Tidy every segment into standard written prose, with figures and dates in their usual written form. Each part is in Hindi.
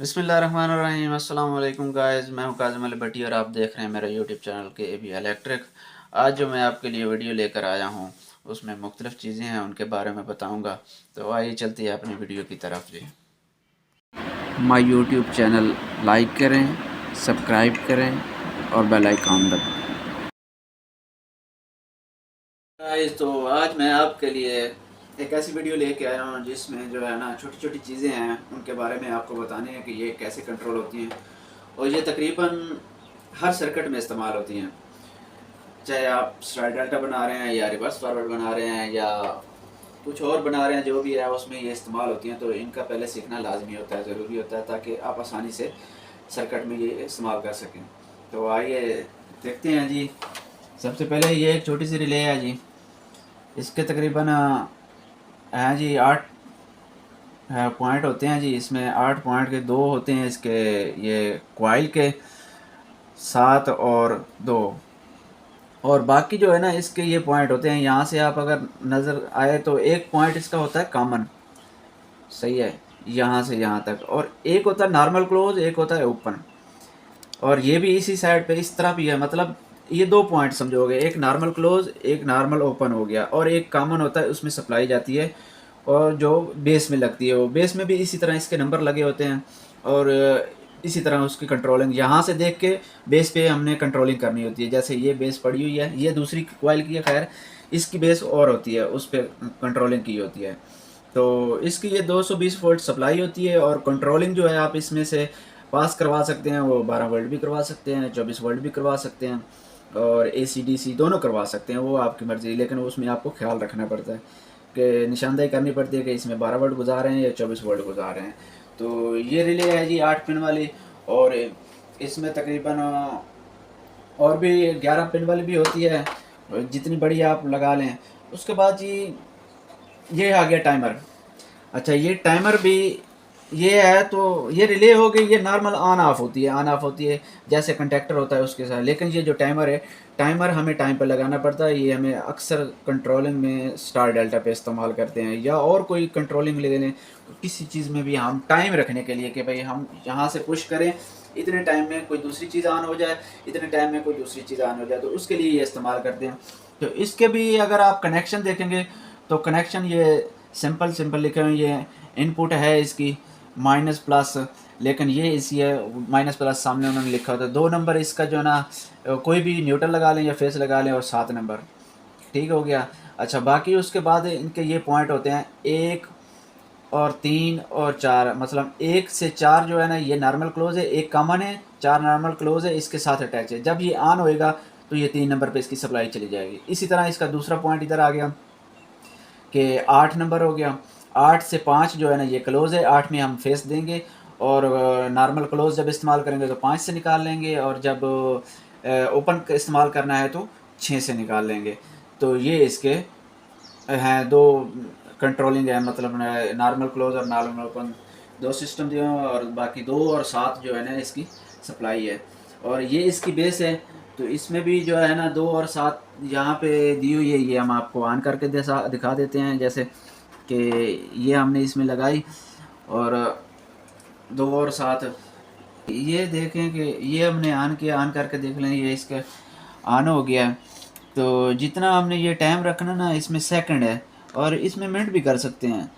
बिस्मिल्लाहिर्रहमानिर्रहीम। अस्सलाम वालेकुम गाइस, मैं हूं काज़िम अली भट्टी और आप देख रहे हैं मेरा यूट्यूब चैनल के ए बी इलेक्ट्रिक। आज जो मैं आपके लिए वीडियो लेकर आया हूं उसमें मुख्तलिफ़ चीज़ें हैं, उनके बारे में बताऊंगा। तो आइए चलते हैं अपनी वीडियो की तरफ जी। माय यूट्यूब चैनल लाइक करें, सब्सक्राइब करें और बेल आइकॉन दबाएं। गाइस, तो आज मैं आपके लिए एक ऐसी वीडियो लेके आया हूँ जिसमें जो है ना छोटी छोटी चीज़ें हैं, उनके बारे में आपको बताने हैं कि ये कैसे कंट्रोल होती हैं। और ये तकरीबन हर सर्किट में इस्तेमाल होती हैं, चाहे आप स्टार डेल्टा बना रहे हैं या रिवर्स फॉरवर्ड बना रहे हैं या कुछ और बना रहे हैं, जो भी है उसमें ये इस्तेमाल होती हैं। तो इनका पहले सीखना लाजमी होता है, ज़रूरी होता है, ताकि आप आसानी से सर्किट में ये इस्तेमाल कर सकें। तो आइए देखते हैं जी। सबसे पहले ये एक छोटी सी रिले है जी, इसके तकरीबन हैं जी 8 पॉइंट होते हैं जी। इसमें 8 पॉइंट के 2 होते हैं इसके, ये कॉइल के 7 और 2, और बाकी जो है ना इसके ये पॉइंट होते हैं। यहाँ से आप अगर नज़र आए तो एक पॉइंट इसका होता है कॉमन, सही है, यहाँ से यहाँ तक, और एक होता है नॉर्मल क्लोज, एक होता है ओपन। और ये भी इसी साइड पे इस तरह भी है, मतलब ये 2 पॉइंट समझोगे, एक नॉर्मल क्लोज एक नॉर्मल ओपन हो गया, और एक कॉमन होता है, उसमें सप्लाई जाती है और जो बेस में लगती है, वो बेस में भी इसी तरह इसके नंबर लगे होते हैं। और इसी तरह उसकी कंट्रोलिंग यहाँ से देख के बेस पे हमने कंट्रोलिंग करनी होती है। जैसे ये बेस पड़ी हुई है, ये दूसरी कॉइल की है, खैर इसकी बेस और होती है, उस पर कंट्रोलिंग की होती है। तो इसकी ये 220 वोल्ट सप्लाई होती है, और कंट्रोलिंग जो है आप इसमें से पास करवा सकते हैं, वो 12 वोल्ट भी करवा सकते हैं, 24 वोल्ट भी करवा सकते हैं, और AC DC दोनों करवा सकते हैं, वो आपकी मर्ज़ी। लेकिन उसमें आपको ख्याल रखना पड़ता है कि निशानदेही करनी पड़ती है कि इसमें 12 वोल्ट गुजार रहे हैं या 24 वोल्ट गुजार रहे हैं। तो ये रिले है जी 8 पिन वाली, और इसमें तकरीबन और भी 11 पिन वाली भी होती है, जितनी बड़ी आप लगा लें। उसके बाद जी ये आ गया टाइमर। अच्छा, ये टाइमर भी ये है, तो ये रिले हो गई, ये नॉर्मल ऑन ऑफ होती है, ऑन ऑफ होती है जैसे कंटेक्टर होता है उसके साथ। लेकिन ये जो टाइमर है, टाइमर हमें टाइम पर लगाना पड़ता है। ये हमें अक्सर कंट्रोलिंग में स्टार डेल्टा पे इस्तेमाल करते हैं, या और कोई कंट्रोलिंग ले लें, किसी चीज़ में भी हम टाइम रखने के लिए कि भाई हम यहाँ से पुश करें, इतने टाइम में कोई दूसरी चीज़ ऑन हो जाए, इतने टाइम में कोई दूसरी चीज़ ऑन हो जाए, तो उसके लिए ये इस्तेमाल करते हैं। तो इसके भी अगर आप कनेक्शन देखेंगे तो कनेक्शन ये सिंपल सिंपल लिखे हुए, ये इनपुट है इसकी माइनस प्लस, लेकिन ये इसी है माइनस प्लस सामने उन्होंने लिखा होता है। 2 नंबर इसका जो है ना, कोई भी न्यूट्रल लगा लें या फेस लगा लें, और 7 नंबर, ठीक हो गया। अच्छा, बाकी उसके बाद इनके ये पॉइंट होते हैं 1 और 3 और 4, मतलब 1 से 4 जो है ना ये नॉर्मल क्लोज है, 1 कॉमन है, 4 नॉर्मल क्लोज है, इसके साथ अटैच है। जब ये ऑन होएगा तो ये 3 नंबर पे इसकी सप्लाई चली जाएगी। इसी तरह इसका दूसरा पॉइंट इधर आ गया कि 8 नंबर हो गया। 8 से 5 जो है ना ये क्लोज़ है, 8 में हम फेस देंगे, और नॉर्मल क्लोज़ जब इस्तेमाल करेंगे तो 5 से निकाल लेंगे, और जब ओपन इस्तेमाल करना है तो 6 से निकाल लेंगे। तो ये इसके हैं 2 कंट्रोलिंग है, मतलब नॉर्मल क्लोज़ और नॉर्मल ओपन 2 सिस्टम दिए हैं, और बाकी 2 और 7 जो है ना इसकी सप्लाई है। और ये इसकी बेस है, तो इसमें भी जो है ना 2 और 7 यहाँ पे दी हुई है। ये हम आपको ऑन करके दिखा देते हैं, जैसे कि ये हमने इसमें लगाई, और 2 और 7 ये देखें कि ये हमने ऑन किया, ऑन करके देख लें, ये इसका ऑन हो गया। तो जितना हमने ये टाइम रखना ना, इसमें सेकंड है, और इसमें मिनट भी कर सकते हैं,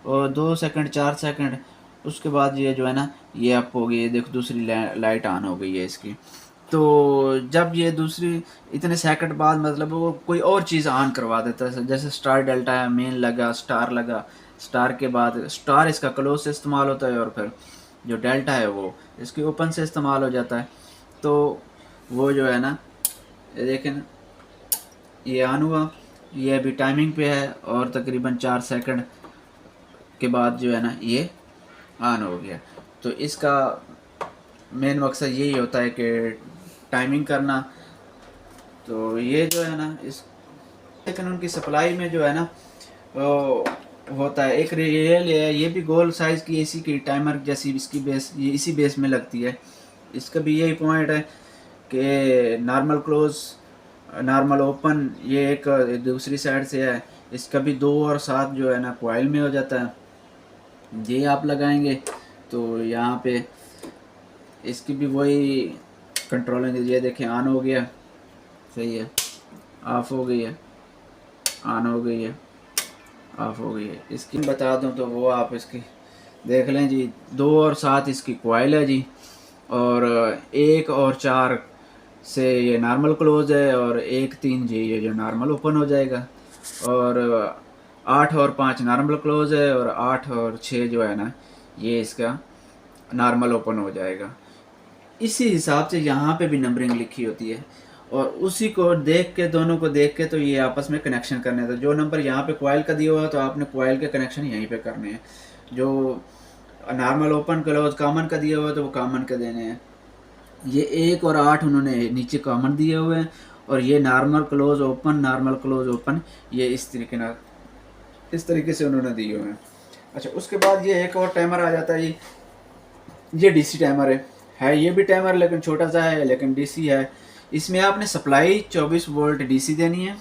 और 2 सेकंड 4 सेकंड। उसके बाद ये जो है ना ये अप हो गई, देखो दूसरी लाइट ऑन हो गई है इसकी। तो जब ये दूसरी इतने सेकंड बाद, मतलब वो कोई और चीज़ ऑन करवा देता है, जैसे स्टार डेल्टा है, मेन लगा, स्टार लगा, स्टार के बाद स्टार इसका क्लोज से इस्तेमाल होता है, और फिर जो डेल्टा है वो इसके ओपन से इस्तेमाल हो जाता है। तो वो जो है ना, ये देखें ना, ये ऑन हुआ, ये अभी टाइमिंग पे है, और तकरीबन 4 सेकंड के बाद जो है ना ये ऑन हो गया। तो इसका मेन मकसद यही होता है कि टाइमिंग करना। तो ये जो है ना इस, लेकिन उनकी सप्लाई में जो है ना वो होता है, एक रियल है, ये भी गोल साइज़ की इसी की टाइमर जैसी इसकी बेस, ये इसी बेस में लगती है। इसका भी यही पॉइंट है कि नॉर्मल क्लोज नॉर्मल ओपन, ये एक दूसरी साइड से है। इसका भी 2 और 7 जो है ना कॉइल में हो जाता है। ये आप लगाएंगे तो यहाँ पे इसकी भी वही कंट्रोलिंग, ये देखें ऑन हो गया, सही है, ऑफ हो गई है, ऑन हो गई है, ऑफ हो गई है। इसकी बता दूं तो वो आप इसकी देख लें जी, 2 और 7 इसकी कॉइल है जी, और 1 और 4 से ये नॉर्मल क्लोज है, और 1 3 जी ये जो नॉर्मल ओपन हो जाएगा, और 8 और 5 नॉर्मल क्लोज है, और 8 और 6 जो है ना ये इसका नॉर्मल ओपन हो जाएगा। इसी हिसाब से यहाँ पे भी नंबरिंग लिखी होती है, और उसी को देख के, दोनों को देख के तो ये आपस में कनेक्शन करने था। जो नंबर यहाँ पे कॉइल का दिया हुआ है तो आपने कॉइल के कनेक्शन यहीं पे करने हैं। जो नॉर्मल ओपन क्लोज कॉमन का दिया हुआ है तो वो कॉमन के देने हैं। ये 1 और 8 उन्होंने नीचे कॉमन दिए हुए हैं, और ये normal close open, normal close open, ये इस तरीके से उन्होंने दिए हुए हैं। अच्छा, उसके बाद ये एक और टाइमर आ जाता है, ये डीसी टाइमर है ये भी टाइमर लेकिन छोटा सा है, लेकिन डीसी है। इसमें आपने सप्लाई 24 वोल्ट डीसी देनी है,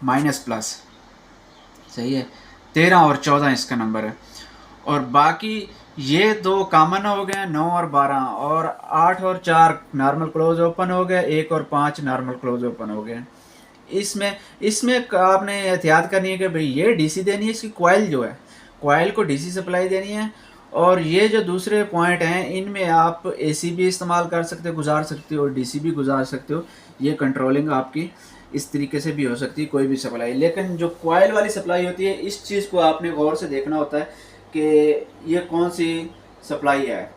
माइनस प्लस, सही है, 13 और 14 इसका नंबर है। और बाकी ये 2 कॉमन हो गए, 9 और 12, और 8 और 4 नॉर्मल क्लोज ओपन हो गए, 1 और 5 नॉर्मल क्लोज ओपन हो गए। इसमें आपने एहतियात करनी है कि भाई ये डीसी देनी है, इसकी कॉइल जो है, कॉइल को डीसी सप्लाई देनी है। और ये जो दूसरे पॉइंट हैं इनमें आप एसी भी इस्तेमाल कर सकते हो, गुजार सकते हो, डीसी भी गुजार सकते हो। ये कंट्रोलिंग आपकी इस तरीके से भी हो सकती है, कोई भी सप्लाई। लेकिन जो कॉइल वाली सप्लाई होती है, इस चीज़ को आपने गौर से देखना होता है कि ये कौन सी सप्लाई है,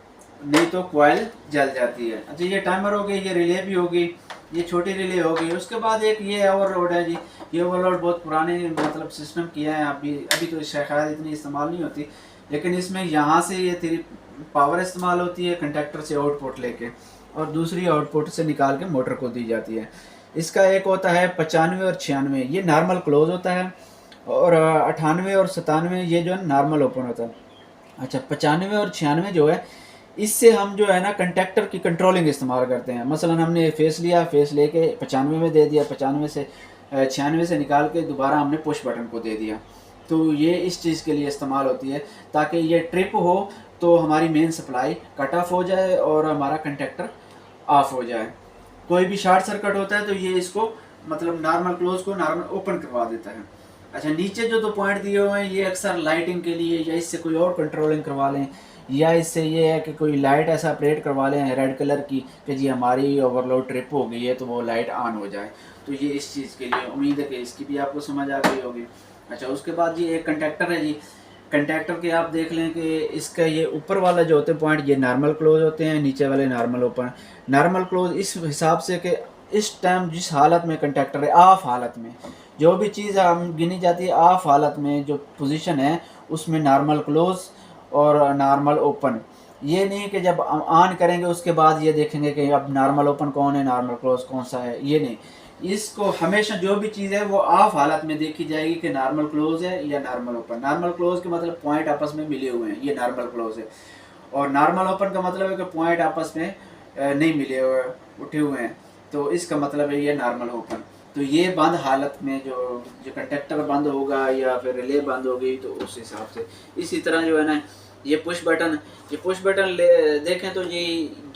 नहीं तो कॉइल जल जाती है। अच्छा, ये टाइमर हो गई, ये रिले भी होगी, ये छोटी रिले होगी। उसके बाद एक ये ओवरलोड है जी, ये ओवरलोड बहुत पुराने मतलब सिस्टम किया है, अभी तो शायद इतनी इस्तेमाल नहीं होती, लेकिन इसमें यहाँ से ये तेरी पावर इस्तेमाल होती है कंडक्टर से आउटपुट लेके, और दूसरी आउटपुट से निकाल के मोटर को दी जाती है। इसका एक होता है 95 और 96, ये नॉर्मल क्लोज होता है, और 98 और 97 ये जो है नॉर्मल ओपन होता है। अच्छा, 95 और 96 जो है, इससे हम जो है ना कंडक्टर की कंट्रोलिंग इस्तेमाल करते हैं। मसलन हमने फेस लिया, फेस लेके 95 में दे दिया, 95 से 96 से निकाल के दोबारा हमने पुश बटन को दे दिया। तो ये इस चीज़ के लिए इस्तेमाल होती है, ताकि ये ट्रिप हो तो हमारी मेन सप्लाई कट ऑफ हो जाए और हमारा कंडक्टर ऑफ हो जाए। कोई भी शॉर्ट सर्किट होता है तो ये इसको मतलब नॉर्मल क्लोज को नॉर्मल ओपन करवा देता है। अच्छा, नीचे जो 2 पॉइंट दिए हुए हैं ये अक्सर लाइटिंग के लिए, या इससे कोई और कंट्रोलिंग करवा लें, या इससे ये है कि कोई लाइट ऐसा ऑपरेट करवा लें रेड कलर की कि जी हमारी ओवरलोड ट्रिप हो गई है तो वो लाइट ऑन हो जाए। तो ये इस चीज़ के लिए, उम्मीद है कि इसकी भी आपको समझ आ गई होगी। अच्छा, उसके बाद ये एक कंडक्टर है जी, कंडक्टर के आप देख लें कि इसका ये ऊपर वाला जो होते हैं पॉइंट, ये नॉर्मल क्लोज होते हैं, नीचे वाले नॉर्मल ओपन। नॉर्मल क्लोज इस हिसाब से कि इस टाइम जिस हालत में कंडक्टर है, ऑफ हालत में जो भी चीज़ हम गिनी जाती है, ऑफ हालत में जो पोजीशन है उसमें नॉर्मल क्लोज और नॉर्मल ओपन। ये नहीं कि जब ऑन करेंगे उसके बाद ये देखेंगे कि अब नॉर्मल ओपन कौन है, नॉर्मल क्लोज कौन सा है, ये नहीं। इसको हमेशा जो भी चीज़ है वो ऑफ हालत में देखी जाएगी कि नॉर्मल क्लोज है या नॉर्मल ओपन। नॉर्मल क्लोज के मतलब पॉइंट आपस में मिले हुए हैं, ये नॉर्मल क्लोज है। और नॉर्मल ओपन का मतलब है कि पॉइंट आपस में नहीं मिले हुए, उठे हुए हैं, तो इसका मतलब है ये नॉर्मल ओपन। तो ये बंद हालत में जो कंडक्टर बंद होगा या फिर रिले बंद होगी तो उस हिसाब से। इसी तरह जो है ना ये पुश बटन देखें तो ये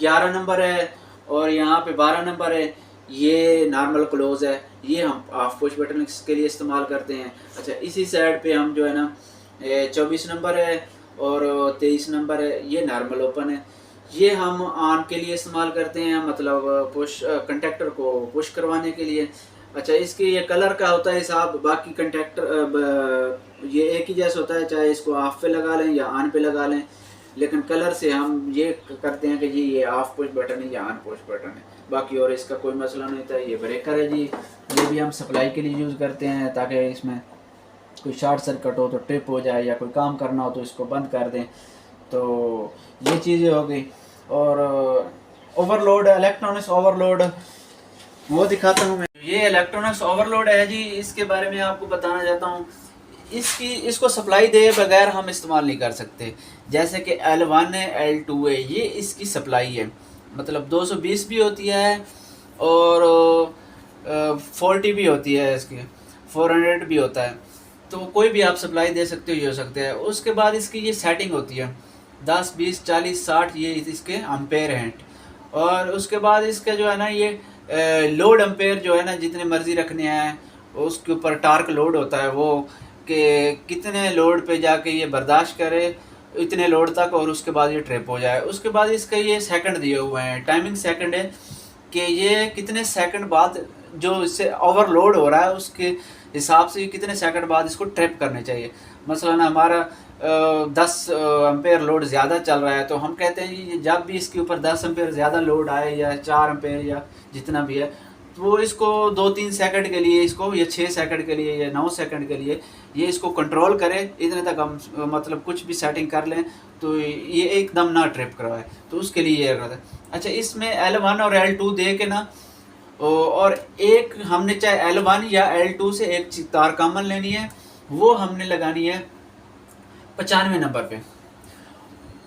11 नंबर है और यहाँ पे 12 नंबर है, ये नॉर्मल क्लोज है, ये हम ऑफ पुश बटन के लिए इस्तेमाल करते हैं। अच्छा, इसी साइड पे हम जो है ना 24 नंबर है और 23 नंबर है, ये नॉर्मल ओपन है, ये हम ऑन के लिए इस्तेमाल करते हैं, मतलब पुश कंडक्टर को पुश करवाने के लिए। अच्छा, इसके ये कलर का होता है हिसाब, बाकी कंडक्टर ये एक ही जैसा होता है, चाहे इसको ऑफ पे लगा लें या ऑन पे लगा लें, लेकिन कलर से हम ये करते हैं कि जी ये ऑफ पुश बटन है या ऑन पुश बटन है, बाकी और इसका कोई मसला नहीं था। ये ब्रेकर है जी, ये भी हम सप्लाई के लिए यूज़ करते हैं ताकि इसमें कोई शॉर्ट सर्किट हो तो ट्रिप हो जाए या कोई काम करना हो तो इसको बंद कर दें। तो ये चीज़ें हो गई। और ओवरलोड, इलेक्ट्रॉनिक्स ओवरलोड वो दिखाता हूँ मैं। ये इलेक्ट्रॉनिक्स ओवरलोड है जी, इसके बारे में आपको बताना चाहता हूँ। इसको सप्लाई दे बगैर हम इस्तेमाल नहीं कर सकते। जैसे कि L1 है, L2 है, ये इसकी सप्लाई है, मतलब 220 भी होती है और 40 भी होती है, इसकी 400 भी होता है, तो कोई भी आप सप्लाई दे सकते हो, ये हो सकते हैं। उसके बाद इसकी ये सेटिंग होती है 10, 20, 40, 60, ये इसके एम्पेयर हैं, और उसके बाद इसका जो है ना ये लोड एम्पेयर जो है ना जितने मर्ज़ी रखने हैं, उसके ऊपर टार्क लोड होता है वो कि कितने लोड पे जाके ये बर्दाश्त करे इतने लोड तक, और उसके बाद ये ट्रिप हो जाए। उसके बाद इसका ये सेकंड दिए हुए हैं, टाइमिंग सेकंड है कि ये कितने सेकंड बाद जो इससे ओवरलोड हो रहा है उसके हिसाब से कितने सेकंड बाद इसको ट्रिप करने चाहिए। मसलन हमारा 10 एम्पेयर लोड ज़्यादा चल रहा है तो हम कहते हैं कि जब भी इसके ऊपर 10 एम्पेयर ज़्यादा लोड आए या 4 एम्पेयर या जितना भी है, तो वो इसको 2-3 सेकंड के लिए इसको, या 6 सेकंड के लिए या 9 सेकंड के लिए ये इसको कंट्रोल करे। इतने तक हम मतलब कुछ भी सेटिंग कर लें तो ये एकदम ना ट्रिप करवाए, तो उसके लिए ये रहता है। अच्छा, इसमें L1 और L2 दे के ना, और एक हमने चाहे L1 या L2 से एक तार कॉमन लेनी है, वो हमने लगानी है 95 नंबर पे,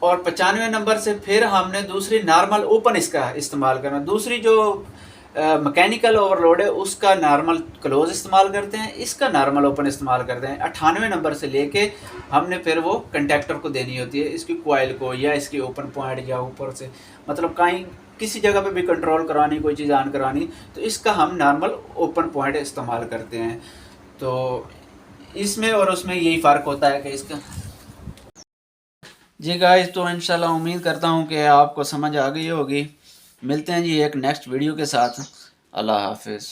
और 95 नंबर से फिर हमने दूसरी नॉर्मल ओपन इसका इस्तेमाल करना। दूसरी जो मैकेनिकल ओवरलोड है उसका नॉर्मल क्लोज इस्तेमाल करते हैं, इसका नॉर्मल ओपन इस्तेमाल करते हैं। 98 नंबर से लेके हमने फिर वो कंडक्टर को देनी होती है, इसकी कोयल को या इसकी ओपन पॉइंट या ऊपर से, मतलब कहीं किसी जगह पे भी कंट्रोल करानी, कोई चीज़ ऑन करानी, तो इसका हम नॉर्मल ओपन पॉइंट इस्तेमाल करते हैं। तो इसमें और उसमें यही फ़र्क होता है कि इसका। जी गाइस, तो इंशाल्लाह उम्मीद करता हूँ कि आपको समझ आ गई होगी। मिलते हैं जी एक नेक्स्ट वीडियो के साथ। अल्लाह हाफिज़।